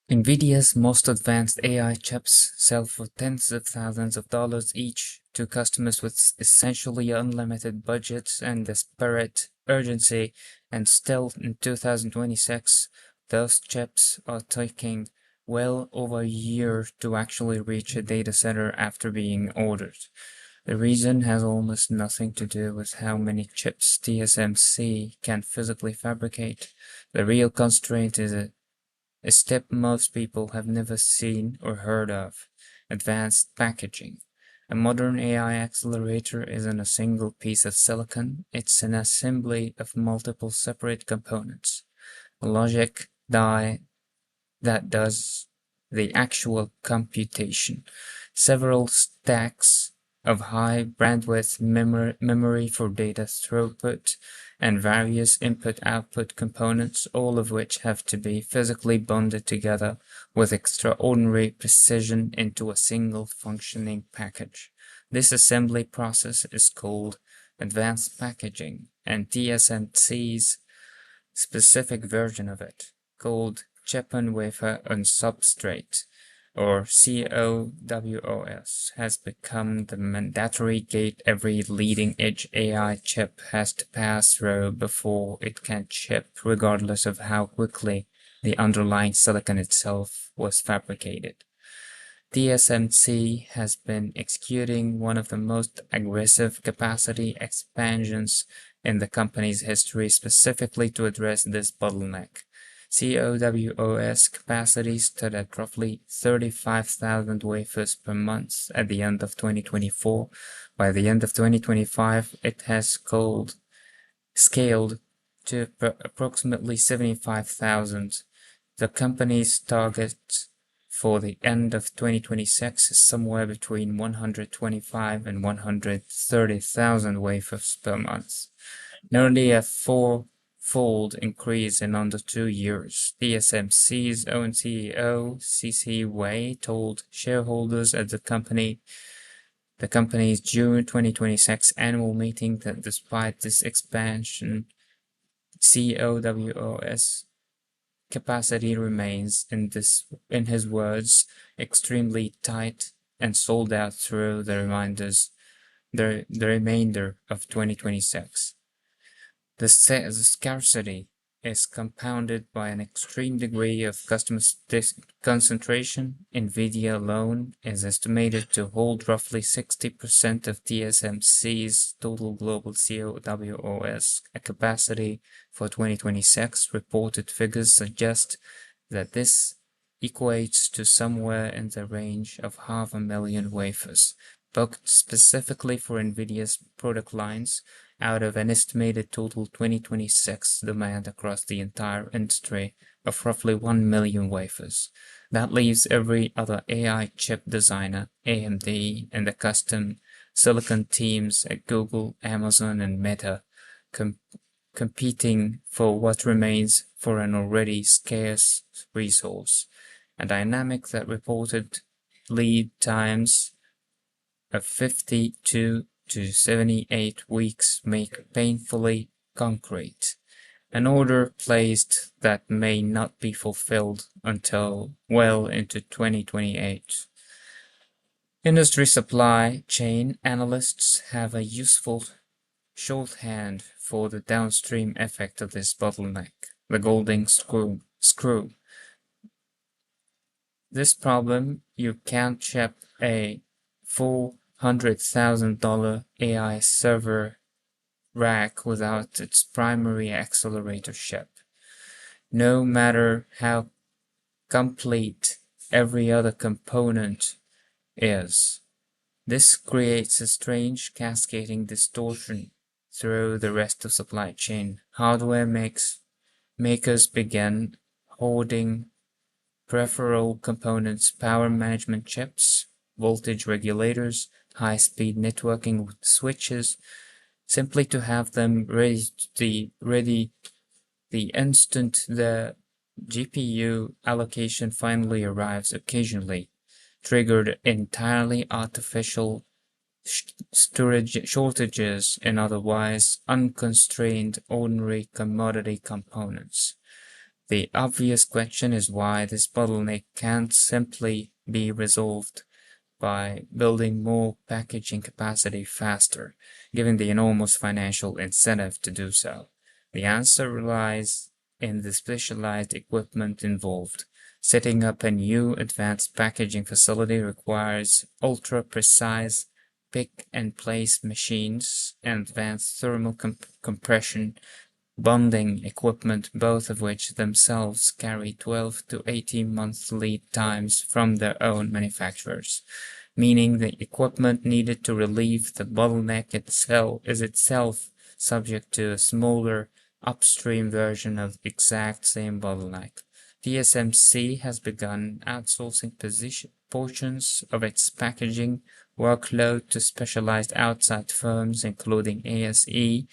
Nvidia's most advanced AI chips sell for tens of thousands of dollars each to customers with essentially unlimited budgets and desperate urgency, and still in 2026, those chips are taking well over a year to actually reach a data center after being ordered. The reason has almost nothing to do with how many chips TSMC can physically fabricate. The real constraint is a step most people have never seen or heard of: advanced packaging. A modern AI accelerator isn't a single piece of silicon, it's an assembly of multiple separate components. A logic die that does the actual computation, several stacks of high bandwidth memory for data throughput, and various input-output components, all of which have to be physically bonded together with extraordinary precision into a single functioning package. This assembly process is called advanced packaging, and TSMC's specific version of it, called chip-on-wafer on substrate, or CoWoS, has become the mandatory gate every leading-edge AI chip has to pass through before it can ship, regardless of how quickly the underlying silicon itself was fabricated. TSMC has been executing one of the most aggressive capacity expansions in the company's history specifically to address this bottleneck. CoWoS capacity stood at roughly 35,000 wafers per month at the end of 2024. By the end of 2025, it has scaled to approximately 75,000. The company's target for the end of 2026 is somewhere between 125 and 130,000 wafers per month, nearly a four-fold increase in under 2 years. TSMC's own CEO C.C. told shareholders at the company's June 2026 annual meeting that despite this expansion, CoWoS capacity remains, in his words, extremely tight and sold out through the remainder of 2026. The scarcity is compounded by an extreme degree of customer concentration. Nvidia alone is estimated to hold roughly 60% of TSMC's total global CoWoS capacity for 2026. Reported figures suggest that this equates to somewhere in the range of 500,000 wafers, booked specifically for Nvidia's product lines, out of an estimated total 2026 demand across the entire industry of roughly 1 million wafers. That leaves every other AI chip designer, AMD, and the custom silicon teams at Google, Amazon, and Meta competing for what remains for an already scarce resource, a dynamic that reported lead times of 52 to 78 weeks make painfully concrete, an order placed that may not be fulfilled until well into 2028. Industry supply chain analysts have a useful shorthand for the downstream effect of this bottleneck: the golden screw. This problem: you can't ship a full $100,000 AI server rack without its primary accelerator chip, no matter how complete every other component is. This creates a strange cascading distortion through the rest of supply chain. Hardware makers begin hoarding peripheral components, power management chips, voltage regulators, high-speed networking switches, simply to have them ready the instant the GPU allocation finally arrives, occasionally triggered entirely artificial storage shortages in otherwise unconstrained ordinary commodity components. The obvious question is why this bottleneck can't simply be resolved by building more packaging capacity faster, given the enormous financial incentive to do so. The answer lies in the specialized equipment involved. Setting up a new advanced packaging facility requires ultra-precise pick-and-place machines and advanced thermal compression bonding equipment, both of which themselves carry 12 to 18 month lead times from their own manufacturers, meaning the equipment needed to relieve the bottleneck is itself subject to a smaller upstream version of the exact same bottleneck. TSMC has begun outsourcing portions of its packaging workload to specialized outside firms, including ASE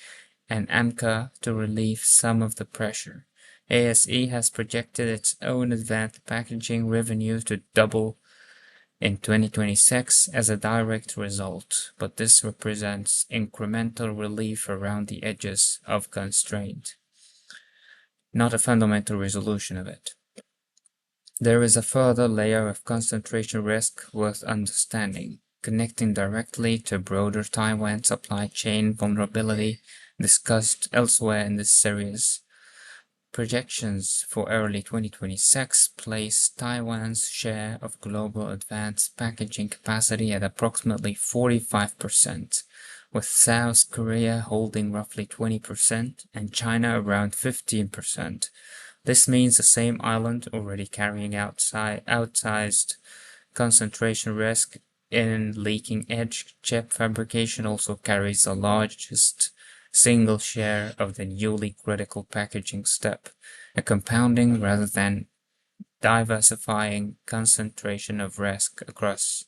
and AMCA, to relieve some of the pressure. ASE has projected its own advanced packaging revenue to double in 2026 as a direct result, but this represents incremental relief around the edges of constraint, not a fundamental resolution of it. There is a further layer of concentration risk worth understanding, connecting directly to broader Taiwan supply chain vulnerability discussed elsewhere in this series. Projections for early 2026 place Taiwan's share of global advanced packaging capacity at approximately 45%, with South Korea holding roughly 20% and China around 15%. This means the same island, already carrying outsized concentration risk in leading-edge chip fabrication, also carries the largest single share of the newly critical packaging step, a compounding rather than diversifying concentration of risk across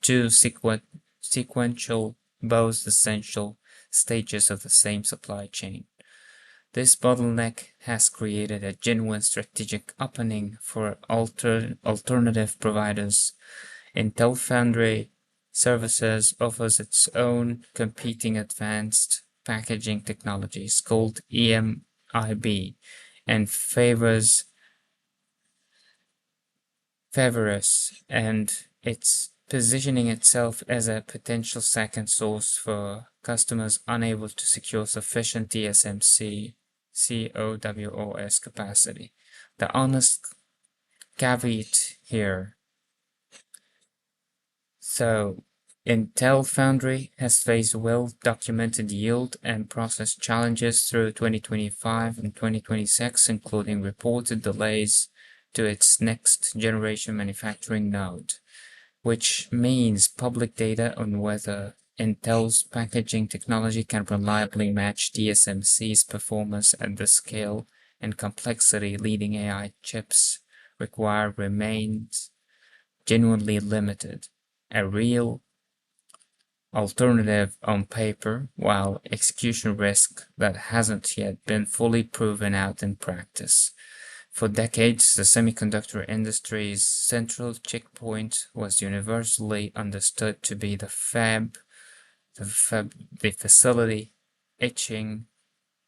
two sequential, both essential stages of the same supply chain. This bottleneck has created a genuine strategic opening for alternative providers. Intel Foundry Services offers its own competing advanced packaging technologies called EMIB and favors and it's positioning itself as a potential second source for customers unable to secure sufficient TSMC CoWoS capacity. The honest caveat here. So, Intel Foundry has faced well-documented yield and process challenges through 2025 and 2026, including reported delays to its next-generation manufacturing node, which means public data on whether Intel's packaging technology can reliably match TSMC's performance at the scale and complexity leading AI chips require remains genuinely limited. A real alternative on paper, while execution risk that hasn't yet been fully proven out in practice. For decades, the semiconductor industry's central checkpoint was universally understood to be the facility etching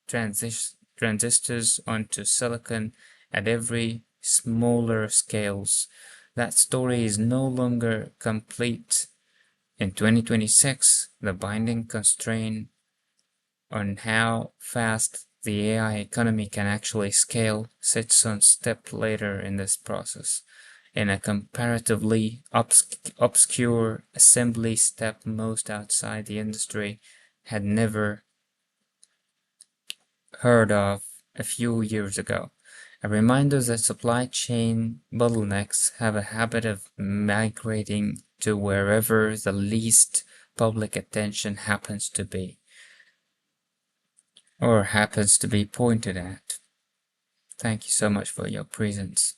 transistors onto silicon at every smaller scales. That story is no longer complete. In 2026, the binding constraint on how fast the AI economy can actually scale sits on step later in this process, in a comparatively obscure assembly step most outside the industry had never heard of a few years ago. A reminder that supply chain bottlenecks have a habit of migrating to wherever the least public attention happens to be, or happens to be pointed at. Thank you so much for your presence.